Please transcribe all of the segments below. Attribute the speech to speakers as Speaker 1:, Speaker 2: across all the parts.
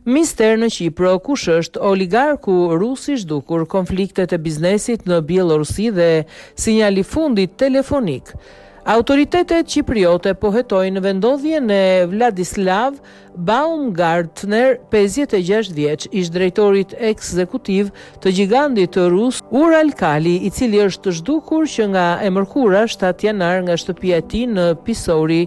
Speaker 1: Mister në Qipro, kush është oligarku rus i zhdukur, konfliktet e biznesit në Bielorusi dhe sinjali fundit telefonik. Autoritetet qipriote pohetojnë vendodhjen e Vladislav Baumgartner, 56 vjeç, ish drejtorit ekzekutiv të gigantit rus Uralkali, i cili është zhdukur që nga e mërkura 7 janar nga shtëpia e tij në Pisori.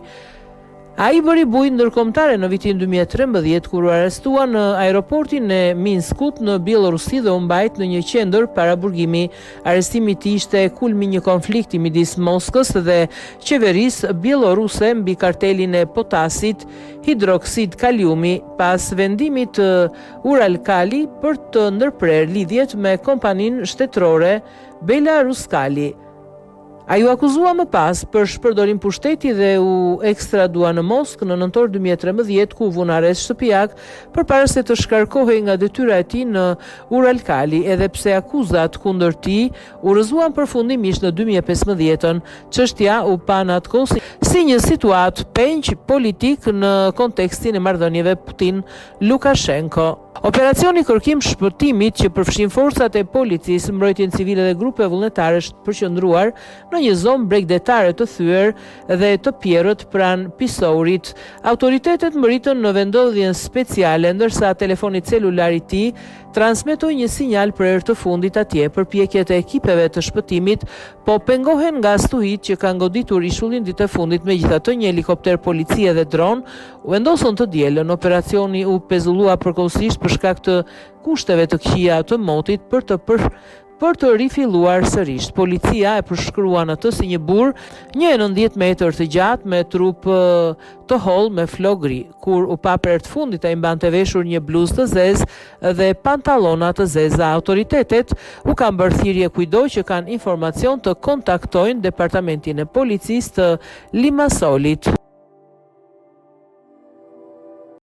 Speaker 1: Ai bëri bujë ndërkombëtare në vitin 2013 kur u arrestua në aeroportin e Minskut në Bielorusi dhe u mbajt në një qendër para burgimi. Arrestimi i tij ishte kulmi një konflikti midis Moskës dhe qeverisë bieloruse mbi kartelin e potasit hidroksid kaliumi pas vendimit të Uralkali për të ndërprer lidhjet me kompaninë shtetërore Belaruskali. Ai u akuzua më pas për shpërdorim pushteti dhe u ekstradua në Moskë në nëntor 2013 ku u vënë arrest shtëpiak përpara se të shkarkohej nga detyra e tij në Uralkali, edhe pse akuzat kundër tij u rrëzuan përfundimisht në 2015-ën. Çështja u pa në atë kohë si një situatë penq politik në kontekstin e marrëdhënieve Putin-Lukashenko. Operacioni kërkim shpëtimit që përfshin forcat e policisë, mbrojtjen civile dhe grupe vullnetare është përqendruar në një zonë bregdetare të thyer dhe të pjerrët pranë Pisorit. Autoritetet mëritën në vendodhjen speciale, ndërsa telefoni celular i tij transmetoi një sinjal për herë të fundit atje. Përpjekjet e ekipeve të shpëtimit po pengohen nga stuhit që kanë goditur ishullin ditë e fundit. Megjithatë, një helikopter policie dhe dron u vendosën të dielën. Operacioni u pezullua përkohësisht për shkak të kushteve të këqija të motit për të rifilluar sërish. Policia e përshkruan atë si një burr 1,90 metër të gjatë me trup të hollë me flok gri. Kur u pa për herë të fundit, ai mbante veshur një bluzë të zezë dhe pantallona të zeza. Autoritetet u kanë bërë thirrje kujdo që kanë informacion të kontaktojnë departamentin e policisë të Limassolit.